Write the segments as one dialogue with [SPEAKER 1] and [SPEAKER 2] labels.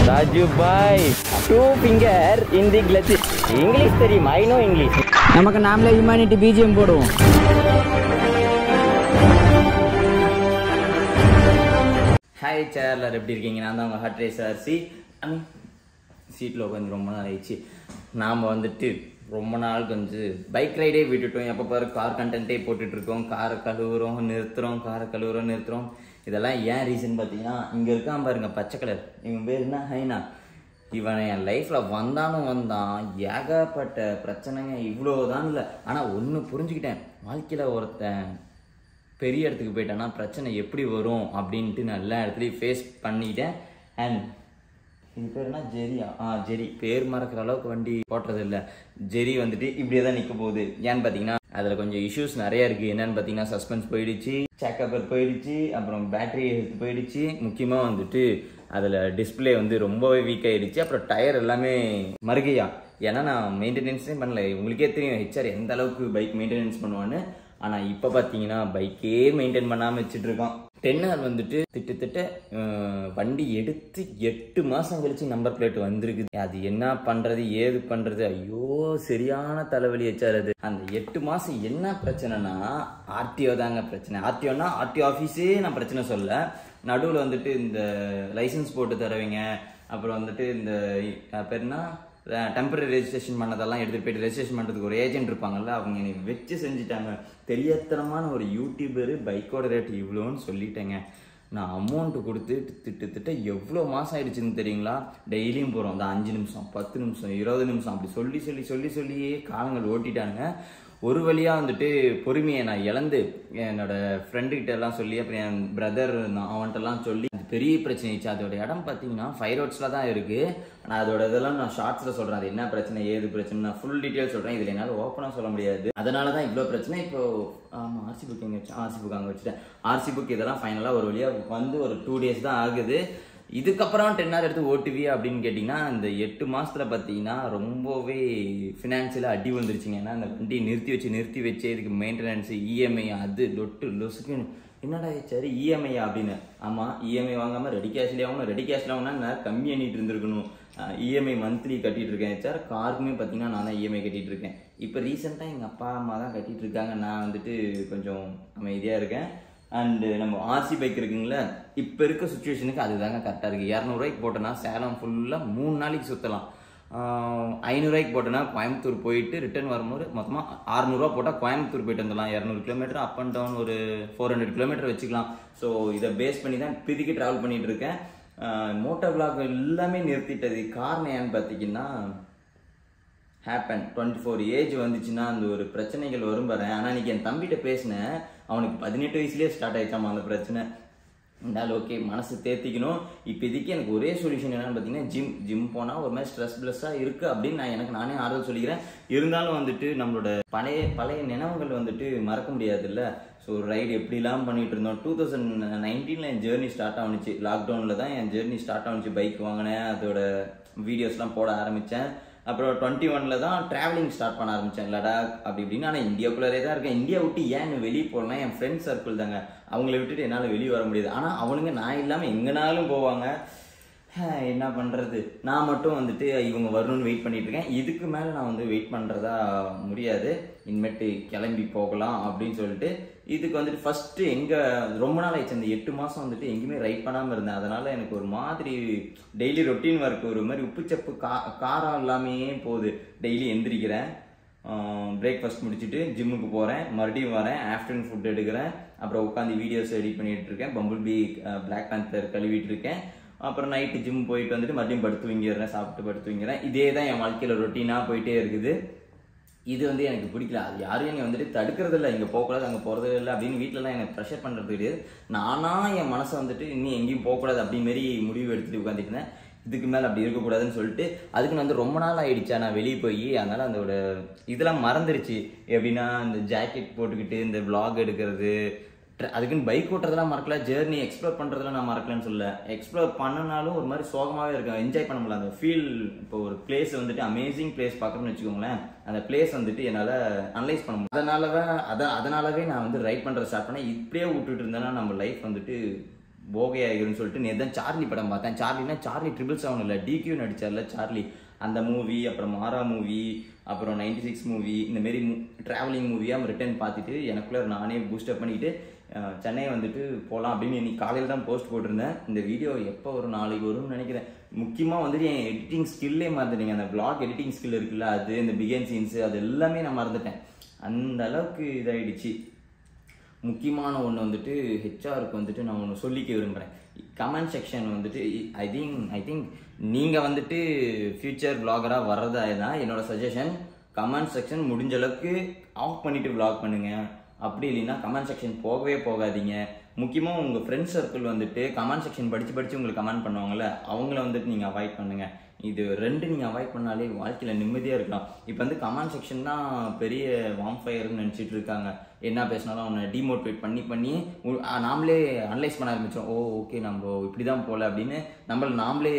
[SPEAKER 1] Raju bhai, 2 finger in the clutch. English தெரியும், I know English.
[SPEAKER 2] நமக்கு நாமளே humanity BGM போடுவோம்.
[SPEAKER 1] ஹாய் சேர்லர், எப்படி இருக்கீங்க? நான் தான் உங்கள் ஹார்ட் ரேசர் சீட்டில் உட்காந்து ரொம்ப நாள் ஆயிடுச்சு. நாம் வந்துட்டு ரொம்ப நாள் கொஞ்சம் பைக் ரைடே விட்டுட்டோம். எப்போ பாரு கார் கண்டென்ட்டே போட்டுட்ருக்கோம். காரை கழுவுறோம் நிறுத்துகிறோம். இதெல்லாம் ஏன் ரீசன் பார்த்தீங்கன்னா, இங்கே இருக்கான் பாருங்க பச்சை கலர், இவன் பேர் என்ன, ஹைனா. இவன் என் லைஃப்பில் வந்தான் ஏகப்பட்ட பிரச்சனைங்க. இவ்வளோதான் இல்லை, ஆனால் ஒன்று புரிஞ்சுக்கிட்டேன். வாழ்க்கையில் ஒருத்தன் பெரிய இடத்துக்கு போயிட்டான்னா பிரச்சனை எப்படி வரும் அப்படின்ட்டு நான் எல்லா இடத்துலையும் ஃபேஸ் பண்ணிக்கிட்டேன். அண்ட் இது பேர் என்ன, ஜெரியா? ஜெரி. பேர் மறக்கிற அளவுக்கு வண்டி ஓட்டுறது இல்லை. ஜெரி வந்துட்டு இப்படியே தான் நிற்க போகுது. ஏன்னு பார்த்தீங்கன்னா, அதில் கொஞ்சம் இஷ்யூஸ் நிறையா இருக்குது. என்னென்னு பார்த்தீங்கன்னா, சஸ்பென்ஸ் போயிடுச்சு, சேக்கப்பர் போயிடுச்சு, அப்புறம் பேட்டரி ஹெல்த் போயிடுச்சு. முக்கியமாக வந்துட்டு அதில் டிஸ்பிளே வந்து ரொம்பவே வீக் ஆகிடுச்சு. அப்புறம் டயர் எல்லாமே மறுகையா. ஏன்னா நான் மெயின்டெனன்ஸே பண்ணல. உங்களுக்கே தெரியும் ஹெச்ஆர் எந்த அளவுக்கு பைக் மெயின்டெனன்ஸ் பண்ணுவான்னு. ஆனால் இப்போ பார்த்தீங்கன்னா பைக்கே மெயின்டைன் பண்ணாமல் வச்சுட்ருக்கான். 10R வந்துட்டு திட்ட வண்டி எடுத்து 8 மாதம் கழிச்சு நம்பர் பிளேட் வந்திருக்குது. அது என்ன பண்ணுறது ஏது பண்ணுறது, ஐயோ சரியான தலைவலி வச்சார். அது அந்த 8 மாதம் என்ன பிரச்சனைனா, ஆர்டிஓ தாங்க பிரச்சனை. ஆர்டிஓனா ஆர்டிஓ ஆஃபீஸே நான் பிரச்சனை சொல்ல. நடுவில் வந்துட்டு இந்த லைசன்ஸ் போட்டு தருவீங்க, அப்புறம் வந்துட்டு இந்த பேர்னா டெம்பரரி ரெஜிஸ்ட்ரேஷன் பண்ணதெல்லாம் எடுத்துகிட்டு போயிட்டு ரெஜிஸ்ட்ரேஷன் பண்ணுறதுக்கு ஒரு ஏஜென்ட் இருப்பாங்கல்ல, அவங்க எனக்கு வச்சு செஞ்சுட்டாங்க. தெரியாதனமான ஒரு யூடியூபரு பைக்கோட ரேட் இவ்வளோன்னு சொல்லிட்டேங்க. நான் அமௌண்ட்டு கொடுத்து திட்ட எவ்வளோ மாதம் ஆயிடுச்சுன்னு தெரியுங்களா? டெய்லியும் போகிறோம். அந்த 5 நிமிஷம் 10 நிமிஷம் 20 நிமிஷம் அப்படி சொல்லியே காலங்கள் ஓட்டிட்டானுங்க. ஒரு வழியாக வந்துட்டு பொறுமையை நான் இழந்து என்னோடய ஃப்ரெண்டுக்கிட்ட எல்லாம் சொல்லி, அப்புறம் என் பிரதர் அவன்கிட்டலாம் சொல்லி, அது பெரிய பிரச்சனை ஆயிடுச்சு. அதோட இடம் பார்த்தீங்கன்னா 5 ரோட்ஸில் தான் இருக்குது. ஆனால் அதோட இதெல்லாம் நான் ஷார்ட்ஸில் சொல்கிறேன். அது என்ன பிரச்சனை ஏது பிரச்சனை நான் ஃபுல் டீட்டெயில் சொல்கிறேன். இதில் என்னால் ஓப்பனாக சொல்ல முடியாது. அதனால தான் இவ்வளோ பிரச்சனை. இப்போது ஆமாம், ஆர்சி புக் எங்கே வச்சேன்? ஆர்சி புக் அங்கே வச்சுட்டேன். ஆர்சி புக் இதெல்லாம் ஃபைனலாக ஒரு வழியாக வந்து ஒரு 2 டேஸ் தான் ஆகுது. இதுக்கப்புறம் 10R எடுத்து ஓட்டுவியா அப்படின்னு கேட்டிங்கன்னா, இந்த 8 மாதத்தில் பார்த்தீங்கன்னா ரொம்பவே ஃபினான்ஷியலாக அடி வந்துருச்சுங்க. ஏன்னா அந்த வண்டியை நிறுத்தி வச்சு இதுக்கு மெயின்டெனன்ஸு, இஎம்ஐ, அது லொசுக்கு. என்னடா சரி இஎம்ஐ அப்படின்னு. ஆமாம், இஎம்ஐ வாங்காமல் ரெடி கேஷ்லேயே ஆகணும். ரெடி கேஷில் ஆகுனா நான் கம்மி பண்ணிட்டு இருந்திருக்கணும். இஎம்ஐ மந்த்லி கட்டிகிட்டு இருக்கேன் சார். காருக்குமே பார்த்தீங்கன்னா நான் தான் இஎம்ஐ கட்டிகிட்டு இருக்கேன். இப்போ ரீசெண்டாக எங்கள் அப்பா அம்மா தான் கட்டிகிட்டு இருக்காங்க. நான் வந்துட்டு கொஞ்சம் அமைதியாக இருக்கேன். அண்டு நம்ம ஆர்சி பைக் இருக்குங்களே, இப்போ இருக்க சுச்சுவேஷனுக்கு அதுதாங்க கரெக்டாக இருக்குது. 200 ரூபாய்க்கு போட்டோன்னா சேலம் ஃபுல்லாக 3 நாளைக்கு சுற்றலாம். 500 ரூபாய்க்கு போட்டோன்னா கோயம்புத்தூர் போயிட்டு ரிட்டர்ன் வரும்போது மொத்தமாக 600 ரூபா போட்டால் கோயம்புத்தூர் போயிட்டு வந்துடலாம். 200 கிலோமீட்டர் அப் அண்ட் டவுன் ஒரு 400 கிலோமீட்டர் வச்சுக்கலாம். ஸோ இதை பேஸ் பண்ணி தான் இப்போதைக்கு ட்ராவல் பண்ணிகிட்டு இருக்கேன். மோட்டோ விளாக் எல்லாமே நிறுத்திட்டது. காரணம் ஏன்னு பார்த்தீங்கன்னா, ஹேப்பன் 24 ஏஜ் வந்துச்சுன்னா அந்த ஒரு பிரச்சனைகள் வரும் பாரு. ஆனால் இன்றைக்கி என் தம்பிகிட்ட பேசினேன். அவனுக்கு 18 வயசுலேயே ஸ்டார்ட் ஆகிடுச்சாமா அந்த பிரச்சனை. இருந்தாலும் ஓகே, மனசு தேர்த்திக்கணும். இப்போதைக்கு எனக்கு ஒரே சொல்யூஷன் என்னென்னு பார்த்தீங்கன்னா, ஜிம் போனால் ஒரு மாதிரி ஸ்ட்ரெஸ் ப்ளஸ்ஸாக இருக்குது அப்படின்னு எனக்கு நானே ஆறுதல் சொல்லிக்கிறேன். இருந்தாலும் வந்துட்டு நம்மளோட பழைய நினைவுகள் வந்துட்டு மறக்க முடியாதுல்ல. ஸோ ரைடு எப்படிலாம் பண்ணிகிட்டு இருந்தோம். 2019 என் ஜேர்னி ஸ்டார்ட் ஆகுனுச்சு. லாக்டவுனில் தான் என் ஜேர்னி ஸ்டார்ட் ஆகுனுச்சு. பைக் வாங்கினேன், அதோட வீடியோஸ்லாம் போட ஆரம்பித்தேன். அப்புறம் 21 தான் ட்ராவலிங் ஸ்டார்ட் பண்ண ஆரம்பித்தேன், லடாக் அப்படி இப்படின்னு. ஆனால் இந்தியாவுக்குள்ளே தான் இருக்கேன். இந்தியா விட்டு ஏன் வெளியே போகலாம்? என் ஃப்ரெண்ட்ஸ் சர்க்கிள் தாங்க. அவங்கள விட்டுட்டு என்னால் வெளியே வர முடியாது. ஆனால் அவனுங்க நான் இல்லாமல் எங்கேனாலும் போவாங்க. என்ன பண்ணுறது? நான் மட்டும் வந்துட்டு இவங்க வரணும்னு வெயிட் பண்ணிட்டு இருக்கேன். இதுக்கு மேலே நான் வந்து வெயிட் பண்ணுறதா முடியாது. இனிமேட்டு கிளம்பி போகலாம் அப்படின்னு சொல்லிட்டு இதுக்கு வந்துட்டு ஃபஸ்ட்டு எங்கே ரொம்ப நாள் ஆயிடுச்சு. அந்த 8 மாதம் வந்துட்டு எங்கேயுமே ரைட் பண்ணாமல் இருந்தேன். அதனால் எனக்கு ஒரு மாதிரி டெய்லி ரொட்டீன் ஒர்க் ஒரு மாதிரி உப்புச்சப்பு காரம் எல்லாமே போகுது. டெய்லி எந்திரிக்கிறேன், பிரேக்ஃபாஸ்ட் முடிச்சுட்டு ஜிம்முக்கு போகிறேன், மறுபடியும் வரேன், ஆஃப்டர்நூன் ஃபுட் எடுக்கிறேன், அப்புறம் உட்காந்து வீடியோஸ் எடிட் பண்ணிகிட்டு இருக்கேன், பம்பிள் பீ பிளாக் பேந்தர் கழுவிட்டு இருக்கேன், அப்புறம் நைட்டு ஜிம் போயிட்டு வந்துட்டு மறுபடியும் படுத்து தூங்கிடுறேன், சாப்பிட்டு படுத்து தூங்கிடுறேன். இதே தான் என் வாழ்க்கையில் ரொட்டீனாக போயிட்டே இருக்குது. இது வந்து எனக்கு பிடிக்கல. அது யாரும் என்னை வந்துட்டு தடுக்கிறது இல்லை, இங்கே போகக்கூடாது அங்கே போகிறது இல்லை அப்படின்னு வீட்டிலலாம் எனக்கு ப்ரெஷர் பண்ணுறது கிடையாது. நானாக என் மனசை வந்துட்டு இன்னும் எங்கேயும் போகக்கூடாது அப்படிமாரி முடிவு எடுத்துகிட்டு உட்காந்துட்டு இருந்தேன். இதுக்கு மேலே அப்படி இருக்கக்கூடாதுன்னு சொல்லிட்டு அதுக்கு நான் வந்து ரொம்ப நாள் ஆகிடுச்சா நான் வெளியே போய். அதனால் அதோட இதெல்லாம் மறந்துடுச்சு. எப்படின்னா இந்த ஜாக்கெட் போட்டுக்கிட்டு இந்த விளாக் எடுக்கிறது, அதுக்குன்னு பைக் ஓட்டுறதெல்லாம் மறக்கல, ஜேர்னி எக்ஸ்ப்ளோர் பண்ணுறதுலாம் நான் மறக்கலன்னு சொல்ல. எக்ஸ்ப்ளோர் பண்ணனாலும் ஒரு மாதிரி சோகமாகவே இருக்கும், என்ஜாய் பண்ண முடியல அந்த ஃபீல். இப்போ ஒரு பிளேஸ் வந்துட்டு அமேசிங் பிளேஸ் பார்க்கணும்னு வச்சுக்கோங்களேன், அந்த பிளேஸ் வந்துட்டு என்னால் அனலைஸ் பண்ண முடியும். அதனாலவே நான் வந்து ரைட் பண்ணுறது ஸ்டார்ட் பண்ணேன். இப்படியே விட்டுட்டு இருந்தேன்னா நம்ம லைஃப் வந்துட்டு போகையாகிருன்னு சொல்லிட்டு நேற்று தான் சார்லி படம் பார்த்தேன். சார்லி 777 இல்லை, DQ நடிச்சார்ல சார்லி, அந்த மூவி, அப்புறம் மாரா மூவி, அப்புறம் 96 மூவி, இந்தமாரி ட்ராவலிங் மூவியாக ரிட்டர்ன் பார்த்துட்டு எனக்குள்ளே நானே பூஸ்டப் பண்ணிக்கிட்டு சென்னை வந்துட்டு போகலாம் அப்படின்னு இன்னைக்கு காலையில் தான் போஸ்ட் போட்டிருந்தேன். இந்த வீடியோ எப்போ வரும், நாளைக்கு வரும்னு நினைக்கிறேன். முக்கியமாக வந்துட்டு என் எடிட்டிங் ஸ்கில்லே மறந்துட்டீங்க. அந்த vlog எடிட்டிங் ஸ்கில் இருக்குல்ல, அது இந்த பிகைன் சீன்ஸு அது எல்லாமே நான் மறந்துட்டேன். அந்த அளவுக்கு இதாகிடுச்சு. முக்கியமான ஒன்று வந்துட்டு ஹெச்ஆருக்கு வந்துட்டு நான் ஒன்று சொல்லிக்க விரும்புகிறேன். கமெண்ட் செக்ஷன் வந்துட்டு ஐ திங்க் நீங்கள் வந்துட்டு ஃபியூச்சர் vlogger-ஆக வர்றதா தான் என்னோட சஜஷன். கமெண்ட் செக்ஷன் முடிஞ்ச அளவுக்கு ஆஃப் பண்ணிவிட்டு vlog பண்ணுங்கள். அப்படி இல்லைன்னா கமெண்ட் செக்ஷன் போகவே போகாதீங்க. முக்கியமாக உங்கள் ஃப்ரெண்ட்ஸ் சர்க்கிள் வந்துட்டு கமெண்ட் செக்ஷன் படித்து உங்களுக்கு கமெண்ட் பண்ணுவாங்கள்ல, அவங்கள வந்துட்டு நீங்கள் அவாய்ட் பண்ணுங்கள். இது ரெண்டு நீங்கள் அவாய்ட் பண்ணாலே வாழ்க்கையில் நிம்மதியாக இருக்கலாம். இப்போ வந்து கமெண்ட் செக்ஷன் தான் பெரிய வாம்ஃபயர்னு நினச்சிட்டு இருக்காங்க. என்ன பேசினாலும் அவனை டிமோட்டிவேட் பண்ணி நாமளே அனலைஸ் பண்ண ஆரம்பித்தோம். ஓகே நம்ம இப்படி தான் போகல அப்படின்னு நாமளே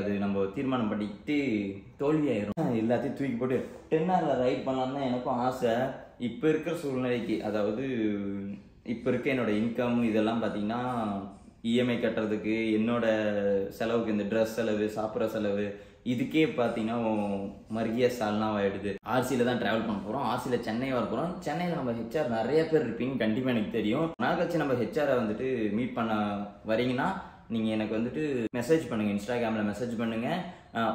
[SPEAKER 1] அது நம்ம தீர்மானம் பண்ணிக்கிட்டு தோல்வியாயிரும். எல்லாத்தையும் தூக்கி போட்டு 10 ரைட் பண்ணலான்னு தான் எனக்கும் ஆசை. இப்போ இருக்கிற சூழ்நிலைக்கு, அதாவது இப்போ இருக்க என்னோட இன்கம் இதெல்லாம் பார்த்தீங்கன்னா இஎம்ஐ கட்டுறதுக்கு, என்னோட செலவுக்கு, இந்த ட்ரெஸ் செலவு, சாப்பிட்ற செலவு, இதுக்கே பார்த்தீங்கன்னா மருகிய சால்னா ஆகிடுது. ஆர்சியில் தான் ட்ராவல் பண்ண போகிறோம். ஆர்சியில் சென்னை வர போகிறோம். சென்னையில் நம்ம ஹெச்ஆர் நிறைய பேர் இருப்பீங்க, கண்டிப்பாக எனக்கு தெரியும். நாள் கழிச்சு நம்ம ஹெச்ஆரை வந்துட்டு மீட் பண்ண வரீங்கன்னா நீங்கள் எனக்கு வந்துட்டு மெசேஜ் பண்ணுங்கள், இன்ஸ்டாகிராமில் மெசேஜ் பண்ணுங்கள்.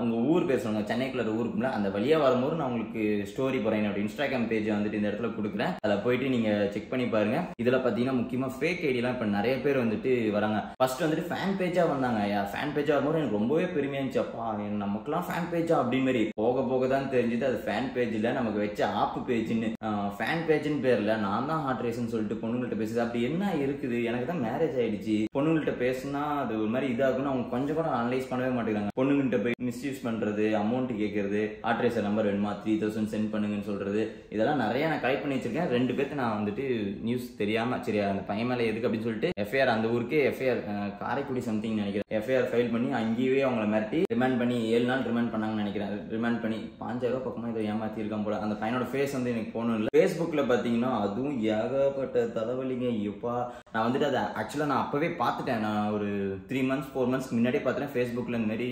[SPEAKER 1] உங்கள் ஊர் பேர் சொல்லுங்கள், சென்னைக்குள்ள ஊருக்குள்ள அந்த வழியாக வரும்போது நான் உங்களுக்கு ஸ்டோரி போகிறேன். என்னோட இன்ஸ்டாகிராம் பேஜை வந்துட்டு இந்த இடத்துல கொடுக்குறேன். அதில் போயிட்டு நீங்கள் செக் பண்ணி பாருங்கள். இதில் பார்த்தீங்கன்னா முக்கியமாக ஃபேக் ஐடியெலாம் இப்போ நிறைய பேர் வந்துட்டு வராங்க. ஃபர்ஸ்ட் வந்துட்டு ஃபேன் பேஜாக வந்தாங்க. ஃபேன் பேஜாக வரும்போது எனக்கு ரொம்பவே பெருமையாக இருந்துச்சு. அப்பா நமக்குலாம் ஃபேன் பேஜா அப்படின்னு மாதிரி போக தான் தெரிஞ்சுது அது ஃபேன் பேஜ் இல்லை, நமக்கு வச்ச ஆப்பு பேஜ்னு. ஃபேன் பேஜ்னு பேரில் நான் தான் ஹார்ட் ரேஸ்ன்னு சொல்லிட்டு பொண்ணுங்கள்ட்ட பேசுது. அப்படி என்ன இருக்குது? எனக்கு தான் மேரேஜ் ஆகிடுச்சு. பொண்ணுங்கள்ட்ட பேசுனா அது ஒரு மாதிரி இதாகுன்னு அவங்க கொஞ்சம் கூட அனலைஸ் பண்ணவே மாட்டேங்கிறாங்க. பொண்ணுங்கிட்ட போய் மிஸ்யூஸ் பண்றது, அமௌண்ட் கேட்கறது, ஆட்ரேசர் நம்பர் வேணுமா 3000 சென்ட் பண்ணுங்கன்னு சொல்றது, இதெல்லாம் நிறைய நான் கலெக்ட் பண்ணி வச்சிருக்கேன். 2 பேருக்கு நான் வந்துட்டு நியூஸ் தெரியாம சரி அந்த பையன் மேல எதுக்கு அப்படின்னு சொல்லிட்டு எஃப்ஐஆர், அந்த ஊருக்கே எஃப்ஐஆர், காரைக்குடி சம்திங் நினைக்கிறேன், எஃப்ஐஆர் ஃபைல் பண்ணி அங்கேயே அவங்களை மிரட்டி ரிமாண்ட் பண்ணி 7 நாள் ரிமாண்ட் பண்ணாங்கன்னு நினைக்கிறேன். ரிமாண்ட் பண்ணி 5000 பக்கமா இதை ஏமாத்தி இருக்கான் போல. அந்த பையனோட ஃபேஸ் வந்து எனக்கு போகணும் இல்லை. ஃபேஸ்புக்ல பாத்தீங்கன்னா அதுவும் ஏகப்பட்ட தலைவலிங்க. எப்பா நான் வந்துட்டு அதை ஆக்சுவலா நான் அப்பவே பார்த்துட்டேன். நான் ஒரு 3 months 4 months முன்னாடியே பார்த்துட்டேன் ஃபேஸ்புக்ல இந்த மாதிரி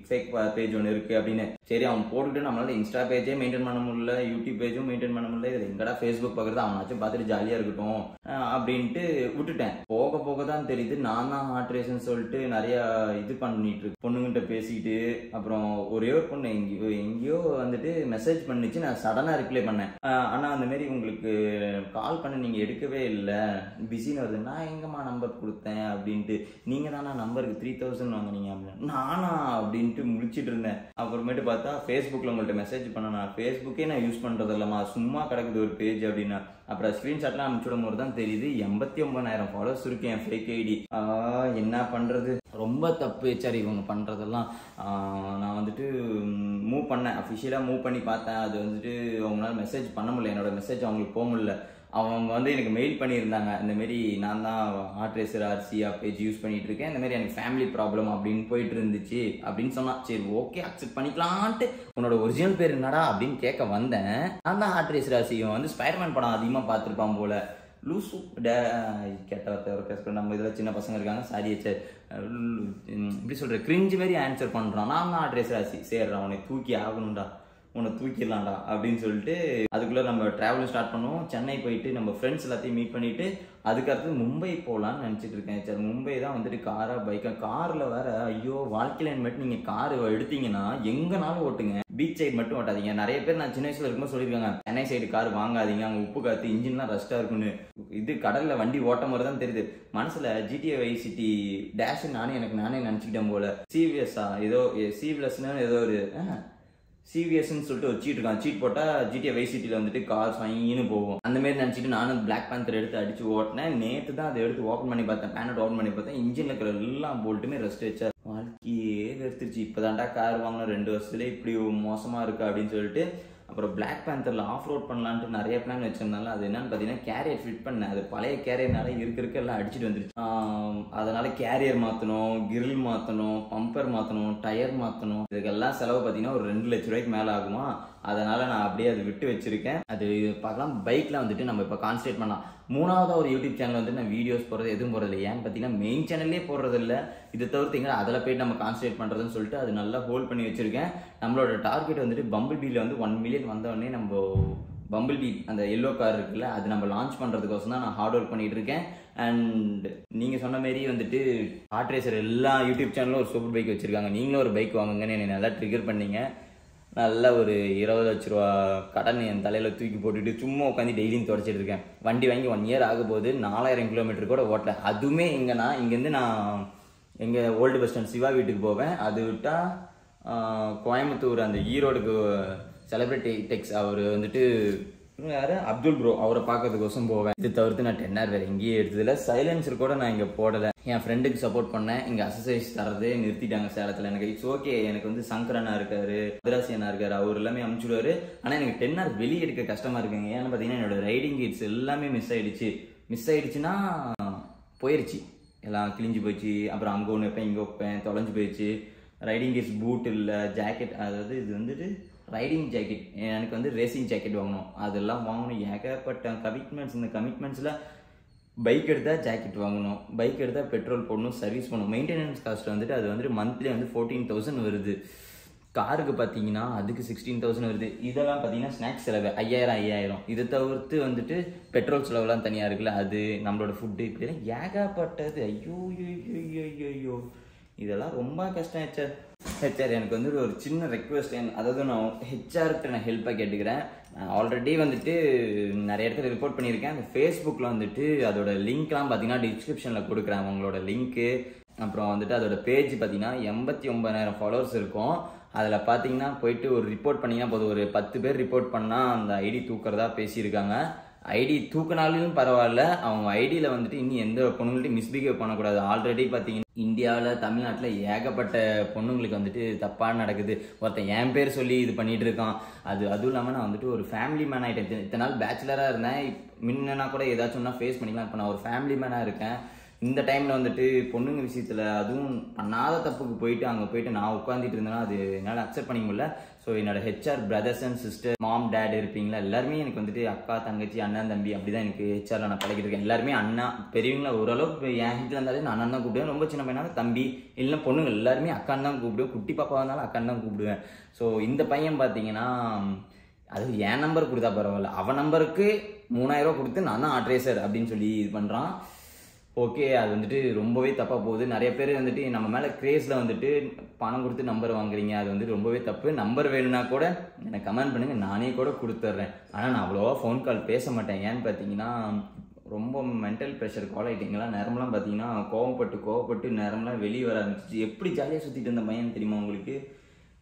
[SPEAKER 1] ஃபேக் பேஜ் ஒன்று இருக்கு அப்படின்னு. சரி அவன் போட்டுட்டு நம்மளால இன்ஸ்டா பேஜே மெயின்டைன் பண்ண முடியல, யூடியூப் பேஜும் மெயின்டைன் பண்ண முடியல, இது எங்கடா ஃபேஸ்புக் பார்க்கறது, அவனாச்சும் பார்த்துட்டு ஜாலியா இருக்கட்டும் அப்படின்ட்டு விட்டுட்டேன். போக தான் தெரியுது நான் தான் ஹார்ட் ரேஸ்ன்னு சொல்லிட்டு நிறைய இது பண்ணிட்டு இருக்கு. பொண்ணுங்கிட்ட பேசிட்டு அப்புறம் ஒரே ஒரு பொண்ணு எங்கேயோ வந்துட்டு மெசேஜ் பண்ணிச்சு. நான் சடனா ரிப்ளை பண்ணேன். ஆனா அந்த மாதிரி உங்களுக்கு கால் பண்ண நீங்க எடுக்கவே இல்லை, பிஸின்னு வருது. நான் எங்கம்மா நம்பர் கொடுத்தேன் அப்படின்ட்டு, நீங்க தானா நம்பருக்கு 3000 வாங்கினீங்க அப்படின்னு. நானா அப்படின்ட்டு முடிச்சிட்டு இருந்தேன். அப்புறமேட்டு பார்த்தா ஃபேஸ்புக்கில் உங்கள்கிட்ட மெசேஜ் பண்ண, நான் ஃபேஸ்புக்கே நான் யூஸ் பண்ணுறது இல்லைம்மா, சும்மா கிடக்குது ஒரு பேஜ் அப்படின்னா. அப்புறம் ஸ்க்ரீன்ஷாட்லாம் அனுப்பிச்சுடும் போது தான் தெரியுது 89,000 ஃபாலோவர்ஸ் இருக்கு என் ஃபேக் ஐடி. என்ன பண்ணுறது, ரொம்ப தப்பு சரி இவங்க பண்ணுறதெல்லாம். நான் வந்துட்டு மூவ் பண்ணேன், அஃபிஷியலாக மூவ் பண்ணி பார்த்தேன். அது வந்துட்டு அவங்களால மெசேஜ் பண்ண முடியல, என்னோட மெசேஜ் அவங்களுக்கு போக முடியல. அவங்க வந்து எனக்கு மெயில் பண்ணியிருந்தாங்க, இந்தமாரி நான் தான் ஹார்ட் ரேசர் ஆர்சியா பேஜ் யூஸ் பண்ணிட்டு இருக்கேன், இந்தமாரி எனக்கு ஃபேமிலி ப்ராப்ளம் அப்படின்னு போயிட்டு இருந்துச்சு அப்படின்னு சொன்னா. சரி ஓகே அக்செப்ட் பண்ணிக்கலான்ட்டு உன்னோட ஒரிஜினல் பேர் என்னடா அப்படின்னு கேட்க வந்தேன். நான் தான் ஹார்ட் ரேசர் ஆர்சியும் வந்து ஸ்பைடர்மேன் படம் அதிகமாக பார்த்துருப்பான் போல. லூசு கேட்ட வார்த்தை நம்ம இதில் சின்ன பசங்க இருக்காங்க, சாரி சார் இப்படி சொல்கிற கிரிஞ்சு மாரி ஆன்சர் பண்ணுறான். நான் தான் ஹார்ட் ரேசர் ஆர்சி, சேர்றா உன்னை தூக்கி ஆகணும்டா, உன்னை தூக்கிடலாம்டா அப்படின்னு சொல்லிட்டு அதுக்குள்ளே நம்ம ட்ராவலும் ஸ்டார்ட் பண்ணுவோம். சென்னை போயிட்டு நம்ம ஃப்ரெண்ட்ஸ் எல்லாத்தையும் மீட் பண்ணிவிட்டு அதுக்கடுத்து மும்பை போகலான்னு நினச்சிட்டு இருக்கேன். சார் மும்பை தான் வந்துட்டு காரா பைக்கா, காரில் வேற ஐயோ வாழ்க்கையில் மட்டும் நீங்கள் கார் எடுத்தீங்கன்னா எங்கனாலும் ஓட்டுங்க, பீச் சைடு மட்டும் ஓட்டாதீங்க. நிறைய பேர் நான் சின்ன வயசுல இருக்கும்போது சொல்லியிருக்காங்க சென்னை சைடு கார் வாங்காதீங்க, அங்கே உப்பு காற்று இன்ஜின்லாம் ரஷ்டாக இருக்குன்னு. இது கடலில் வண்டி ஓட்டும் போது தான் தெரியுது. மனசில் GTA Vice City டேஷ் நானே நினச்சிக்கிட்டேன் போல. சிவிஎஸ்ஸா ஏதோ சிவிஎஸ்ன்னு ஏதோ ஒரு சிவிஎஸ்ன்னு சொல்லிட்டு ஒரு சீட் இருக்கான். சீட் போட்டால் GTA Vice Cityல வந்துட்டு கார் வாங்கின்னு போவோம். அந்த மாதிரி நினச்சிட்டு நானும் பிளாக் பேந்தர் எடுத்து அடிச்சு ஓட்டினேன். நேற்று தான் அதை எடுத்து ஓப்பன் பண்ணி பார்த்தேன், பேனட் ஓப்பன் பண்ணி பார்த்தேன். இன்ஜினில் இருக்கிற எல்லாம் போல்ட்டுமே ரெஸ்ட் வச்சா. வாழ்க்கையே வெறுத்துருச்சு. இப்போதான்டா கார் வாங்கின 2 வருஷத்துல இப்படி மோசமாக இருக்கு அப்படின்னு சொல்லிட்டு அப்புறம் பிளாக் பேந்தரில் ஆஃப் ரோட் பண்ணலான்ட்டு நிறைய பிளான் வச்சிருந்தாலும் அது என்னன்னு பார்த்தீங்கன்னா கேரியர் ஃபிட் பண்ணேன். அது பழைய கேரியர்னால இருக்க எல்லாம் அடிச்சுட்டு வந்துருச்சு. அதனால கேரியர் மாற்றணும், கிரில் மாற்றணும், பம்பர் மாற்றணும், டயர் மாற்றணும். இதுக்கெல்லாம் செலவு பார்த்தீங்கன்னா ஒரு 2 லட்ச ரூபாய்க்கு மேலே ஆகுமா. அதனால நான் அப்படியே அதை விட்டு வச்சிருக்கேன். அது பார்க்கலாம். பைக்கில் வந்துட்டு நம்ம இப்போ கான்சன்ட்ரேட் பண்ணலாம். 3ஆவதாக ஒரு யூடியூப் சேனல் வந்து நான் வீடியோஸ் போடுறது எதுவும் போடுறது இல்லை. ஏன்னு பார்த்தீங்கன்னா மெயின் சேனல்லே போடுறது இல்லை. இதை தவிர்த்தீங்க அதில் போய்ட்டு நம்ம கான்சன்ட்ரேட் பண்ணுறதுன்னு சொல்லிட்டு அது நல்லா ஹோல்ட் பண்ணி வச்சிருக்கேன். நம்மளோட டார்கெட் வந்துட்டு பம்பிள் பீல வந்து 1 மில்லியன் வந்தோடனே நம்ம பம்பிள் பீ அந்த எல்லோ கார் இருக்குல்ல அது நம்ம லான்ச் பண்ணுறதுக்கோசம் தான் நான் ஹார்ட் ஒர்க் பண்ணிட்டு இருக்கேன். அண்ட் நீங்கள் சொன்ன மாரி வந்துட்டு ஹார்ட் ரேசர் எல்லா யூடியூப் சேனலும் ஒரு சூப்பர் பைக் வச்சுருக்காங்க. நீங்களும் ஒரு பைக் வாங்குங்கன்னு என்னை நல்லா ட்ரிகர் பண்ணீங்க. நல்ல ஒரு 20 லட்ச ரூபா கடன் என் தலையில் தூக்கி போட்டுட்டு சும்மா உட்காந்து டெய்லியும் தொடச்சிட்டு இருக்கேன். வண்டி வாங்கி 1 இயர் ஆக போது 4000 கிலோமீட்டர் கூட ஓட்டல. அதுவுமே எங்கன்னா இங்கேருந்து நான் எங்கள் ஓல்டு பஸ் ஸ்டாண்ட் சிவா வீட்டுக்கு போவேன். அது விட்டால் கோயம்புத்தூர் அந்த ஈரோடுக்கு செலிபிரிட்டி டெக்ஸ் அவர் வந்துட்டு யார் அப்துல் ப்ரோ அவரை பார்க்கறதுக்கோசம் போவேன். இது தவிர்த்து நான் 10R வேறு எங்கேயும் எடுத்ததில்ல. சைலன்சர் கூட நான் இங்கே போடலை. என் ஃப்ரெண்டுக்கு சப்போர்ட் பண்ணேன். இங்கே அசசைஸ் தரதே நிறுத்திட்டாங்க சேலத்தில். எனக்கு இட்ஸ் ஓகே. எனக்கு வந்து சங்கர் அண்ணா இருக்காரு, மதராசி அண்ணா இருக்காரு, அவர் எல்லாமே அனுப்பிச்சுடுவாரு. ஆனால் எனக்கு 10R வெளியே எடுக்க கஷ்டமாக இருக்குங்க. ஏன்னு பார்த்தீங்கன்னா என்னோட ரைடிங் கிட்ஸ் எல்லாமே மிஸ் ஆயிடுச்சுன்னா போயிடுச்சு, எல்லாம் கிழிஞ்சு போயிடுச்சு. அப்புறம் அங்கே ஒன்று வைப்பேன், இங்கே வைப்பேன், தொலைஞ்சு போயிடுச்சு. ரைடிங் கிட்ஸ் பூட் இல்லை, ஜாக்கெட், அதாவது இது வந்துட்டு ரைடிங் ஜாக்கெட். எனக்கு வந்து ரேசிங் ஜாக்கெட் வாங்கணும், அதெல்லாம் வாங்கணும். ஏகப்பட்ட கமிட்மெண்ட்ஸ். இந்த கமிட்மெண்ட்ஸில் பைக் எடுத்தால் ஜாக்கெட் வாங்கணும், பைக் எடுத்தால் பெட்ரோல் போடணும், சர்வீஸ் பண்ணணும். மெயின்டெனன்ஸ் காஸ்ட் வந்துட்டு அது வந்துட்டு மந்த்லி வந்து 14,000 வருது. காருக்கு பார்த்தீங்கன்னா அதுக்கு 16,000 வருது. இதெல்லாம் பார்த்தீங்கன்னா ஸ்நாக்ஸ் செலவு 5000. இதை தவிர்த்து வந்துட்டு பெட்ரோல் செலவுலாம் தனியாக இருக்குல்ல, அது நம்மளோட ஃபுட்டு, இப்படிலாம் ஏகப்பட்டது. ஐயோ இதெல்லாம் ரொம்ப கஷ்டம். ஹெச்ஆர் எனக்கு வந்து ஒரு சின்ன ரெக்வெஸ்ட். அதாவது நான் ஹெச்ஆர்கிட்ட நான் ஹெல்ப்பாக கேட்டுக்கிறேன். நான் ஆல்ரெடி வந்துட்டு நிறைய இடத்துல ரிப்போர்ட் பண்ணியிருக்கேன். அந்த ஃபேஸ்புக்கில் வந்துட்டு அதோட லிங்க்லாம் பார்த்தீங்கன்னா டிஸ்கிரிப்ஷனில் கொடுக்குறேன் அவங்களோட லிங்க்கு. அப்புறம் வந்துட்டு அதோட பேஜ் பார்த்தீங்கன்னா 89,000 ஃபாலோவர்ஸ் இருக்கும். அதில் பார்த்தீங்கன்னா போயிட்டு ஒரு ரிப்போர்ட் பண்ணிங்கன்னா போதும். ஒரு 10 பேர் ரிப்போர்ட் பண்ணால் அந்த ஐடி தூக்குறதா பேசியிருக்காங்க. ஐடி தூக்கினாலும் பரவாயில்ல, அவங்க ஐடியில் வந்துட்டு இன்னும் எந்த பொண்ணுங்கள்ட்டையும் மிஸ்பிஹேவ் பண்ணக்கூடாது. ஆல்ரெடி பார்த்தீங்கன்னா இந்தியாவில் தமிழ்நாட்டில் ஏகப்பட்ட பொண்ணுங்களுக்கு வந்துட்டு தப்பாக நடக்குது. ஒருத்தன் என் பேர் சொல்லி இது பண்ணிட்டு இருக்கான். அதுவும் இல்லாமல் நான் வந்துட்டு ஒரு ஃபேமிலி மேன் ஆகிட்டேன். இத்தனை நாள் பேச்சுலராக இருந்தேன். முன்னா கூட ஏதாச்சும் ஃபேஸ் பண்ணிக்கலாம். இப்போ நான் ஒரு ஃபேமிலி மேனாக இருக்கேன். இந்த டைமில் வந்துட்டு பொண்ணுங்க விஷயத்தில் அதுவும் பண்ணாத தப்புக்கு போயிட்டு அங்கே போயிட்டு நான் உட்காந்துட்டு இருந்தேன்னா அது என்னால் அக்செப்ட் பண்ணிக்க முடியல. ஸோ என்னோட HR brothers and sister, mom, dad இருப்பீங்களா எல்லாருமே எனக்கு வந்துட்டு அக்கா, தங்கச்சி, அண்ணன், தம்பி அப்படி தான் எனக்கு ஹெச்ஆரில் நான் பழகிட்டு இருக்கேன். எல்லாருமே அண்ணா, பெரியவங்கள ஓரளவுக்கு என் ஹெட்டில் இருந்தாலே நான் அண்ணன் தான் கூப்பிடுவேன். ரொம்ப சின்ன பையனாலும் தம்பி, இல்லை பொண்ணுங்க எல்லாருமே அக்கான்னு தான் கூப்பிடுவேன். குட்டி பாப்பா இருந்தாலும் அக்கான்னு தான் கூப்பிடுவேன். ஸோ இந்த பையன் பார்த்தீங்கன்னா அது என் நம்பர் கொடுத்தா பரவாயில்ல, அவன் நம்பருக்கு 3000 ரூபா கொடுத்து நான் தான் ஆட்ரேசர் அப்படின்னு சொல்லி இது பண்ணுறான். ஓகே, அது வந்துட்டு ரொம்பவே தப்பாக போகுது. நிறைய பேர் வந்துட்டு நம்ம மேலே கிரேஸில் வந்துட்டு பணம் கொடுத்து நம்பர் வாங்குறீங்க. அது வந்துட்டு ரொம்பவே தப்பு. நம்பர் வேணும்னா கூட எனக்கு கமெண்ட் பண்ணுங்கள், நானே கூட கொடுத்துட்றேன். ஆனால் நான் அவ்வளோவா ஃபோன் கால் பேச மாட்டேன். ஏன்னு பார்த்தீங்கன்னா ரொம்ப மென்டல் ப்ரெஷர் கால் ஆகிட்டிங்களா. நேரம்லாம் பார்த்தீங்கன்னா கோவப்பட்டு நேரம்லாம் வெளியே வர ஆரம்பிச்சிச்சு. எப்படி ஜாலியாக சுற்றிட்டு இருந்த பையன் தெரியுமா உங்களுக்கு?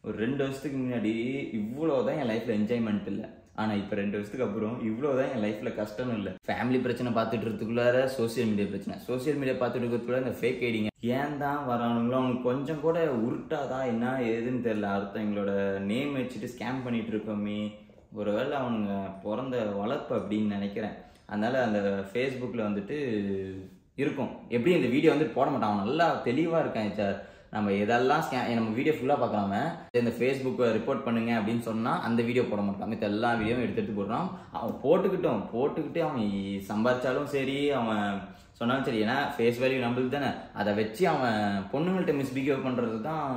[SPEAKER 1] ஒரு 2 வருஷத்துக்கு முன்னாடி இவ்வளோதான் என் லைஃப்பில் என்ஜாய்மெண்ட் இல்லை. ஆனால் இப்போ 2 வருஷத்துக்கு அப்புறம் இவ்வளோதான் என் லைஃப்பில் கஷ்டமும் இல்லை. ஃபேமிலி பிரச்சனை பார்த்துட்டு இருக்கிறதுக்குள்ளார சோசியல் மீடியா பிரச்சனை, சோசியல் மீடியா பார்த்துட்டு இருக்கிறதுக்குள்ள இந்த ஃபேக் ஐடிங்க ஏன் தான் வரானுங்களோ அவங்க கொஞ்சம் கூட உருட்டாதான் என்ன ஏதுன்னு தெரியல. ஒருத்தவங்களோட நேம் வச்சுட்டு ஸ்கேம் பண்ணிட்டு இருக்கோமே, ஒருவேளை அவனுங்க பிறந்த வளர்ப்பு அப்படின்னு நினைக்கிறேன். அதனால அந்த ஃபேஸ்புக்கில் வந்துட்டு இருக்கும். எப்படி இந்த வீடியோ வந்துட்டு போட மாட்டான், அவன் நல்லா தெளிவாக இருக்கான் சார். நம்ம எதெல்லாம் நம்ம வீடியோ ஃபுல்லாக பார்க்கலாம இந்த ஃபேஸ்புக்கை ரிப்போர்ட் பண்ணுங்க அப்படின்னு சொன்னால் அந்த வீடியோ போட மாட்டான். மித்த எல்லா வீடியோவும் எடுத்துகிட்டு போடுறான். அவன் போட்டுக்கிட்டு அவன் சம்பாதிச்சாலும் சரி, அவன் சொன்னாலும் சரி, ஏன்னா ஃபேஸ் வேல்யூ நம்மளுக்கு தானே, அதை வச்சு அவன் பொண்ணுங்கள்ட்ட மிஸ்பிஹேவ் பண்ணுறது தான்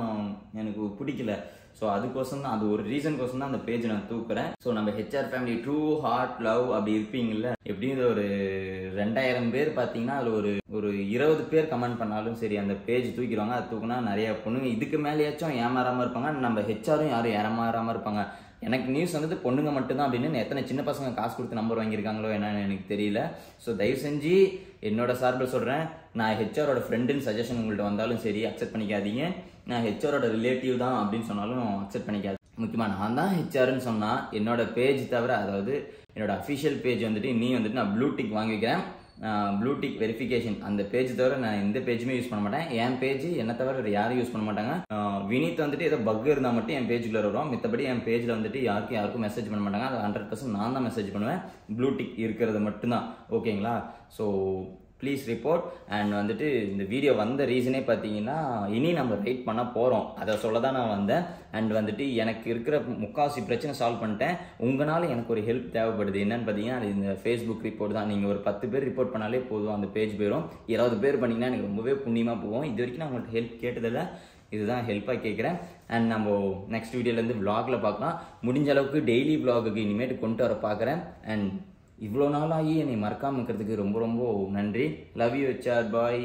[SPEAKER 1] எனக்கு பிடிக்கல. ஸோ அதுக்கோசம் தான், அது ஒரு ரீசன் கோசம் தான் அந்த பேஜ் நான் தூக்குறேன். ஸோ நம்ம HR family true heart love அப்படி இருப்பீங்கல்ல, எப்படியும் ஒரு 2000 பேர் பார்த்தீங்கன்னா அதில் ஒரு 20 பேர் கமெண்ட் பண்ணாலும் சரி அந்த பேஜ் தூக்கிடுவாங்க. அது தூக்குனா நிறைய பொண்ணுங்க இதுக்கு மேலேயாச்சும் ஏமாறாமல் இருப்பாங்க. நம்ம ஹெச்ஆரும் யாரும் ஏமாறாமல் இருப்பாங்க. எனக்கு நியூஸ் வந்துட்டு பொண்ணுங்க மட்டும்தான் அப்படின்னு எத்தனை சின்ன பசங்க காசு கொடுத்து நம்பர் வாங்கியிருக்காங்களோ என்னன்னு எனக்கு தெரியல. ஸோ தயவு செஞ்சு என்னோட சார்பில் சொல்கிறேன், நான் ஹெச்ஆரோட ஃப்ரெண்டுன்னு சஜஷன் உங்கள்கிட்ட வந்தாலும் சரி அக்செப்ட் பண்ணிக்காதீங்க. நான் ஹெச்ஆரோட ரிலேட்டிவ் தான் அப்படின்னு சொன்னாலும் அக்செப்ட் பண்ணிக்காது. முக்கியமாக நான் தான் ஹெச்ஆர்னு சொன்னால் என்னோட பேஜ் தவிர, அதாவது என்னோட அஃபிஷியல் பேஜ் வந்துட்டு நீ வந்துட்டு நான் ப்ளூ டிக் வாங்கி வைக்கிறேன். ப்ளூ டிக் வெரிஃபிகேஷன் அந்த பேஜ் தவிர நான் எந்த பேஜுமே யூஸ் பண்ண மாட்டேன். என் பேஜ் என்ன தவிர வேறு யாரும் யூஸ் பண்ண மாட்டாங்க. வினீத் வந்துட்டு ஏதோ பக் இருந்தால் மட்டும் என் பேஜுக்குள்ள வரும். மித்தபடி என் பேஜில் வந்துட்டு யாருக்கும் மெசேஜ் பண்ண மாட்டாங்க. அது 100% நான் தான் மெசேஜ் பண்ணுவேன். ப்ளூ டிக் இருக்கிறது மட்டும்தான். ஓகேங்களா? So please report. அண்ட் வந்துட்டு இந்த வீடியோ வந்த ரீசனே பார்த்தீங்கன்னா இனி நம்ம ரைட் பண்ண போகிறோம், அதை சொல்ல தான் நான் வந்தேன். அண்ட் வந்துட்டு எனக்கு இருக்கிற முக்கால்வாசி பிரச்சனை சால்வ் பண்ணிட்டேன். உங்களால் எனக்கு ஒரு ஹெல்ப் தேவைப்படுது. என்னன்னு பார்த்தீங்கன்னா அது இந்த ஃபேஸ்புக் ரிப்போர்ட் தான். நீங்கள் ஒரு 10 பேர் ரிப்போர்ட் பண்ணாலே போதும், அந்த பேஜ் போயிடும். 20 பேர் பண்ணிங்கன்னா எனக்கு ரொம்பவே புண்ணியமாக போகும். இது வரைக்கும் நான் உங்களுக்கு ஹெல்ப் கேட்டதில்லை, இதுதான் ஹெல்ப்பாக கேட்குறேன். அண்ட் நம்ம நெக்ஸ்ட் வீடியோலேருந்து விளாகில் பார்க்கலாம். முடிஞ்ச அளவுக்கு டெய்லி விளாகுக்கு இனிமேட்டு கொண்டு வர பார்க்குறேன். அண்ட் இவ்வளோ நாளாகி என்னை மறக்காமல் இருக்கிறதுக்கு ரொம்ப ரொம்ப நன்றி. Love you HR bye.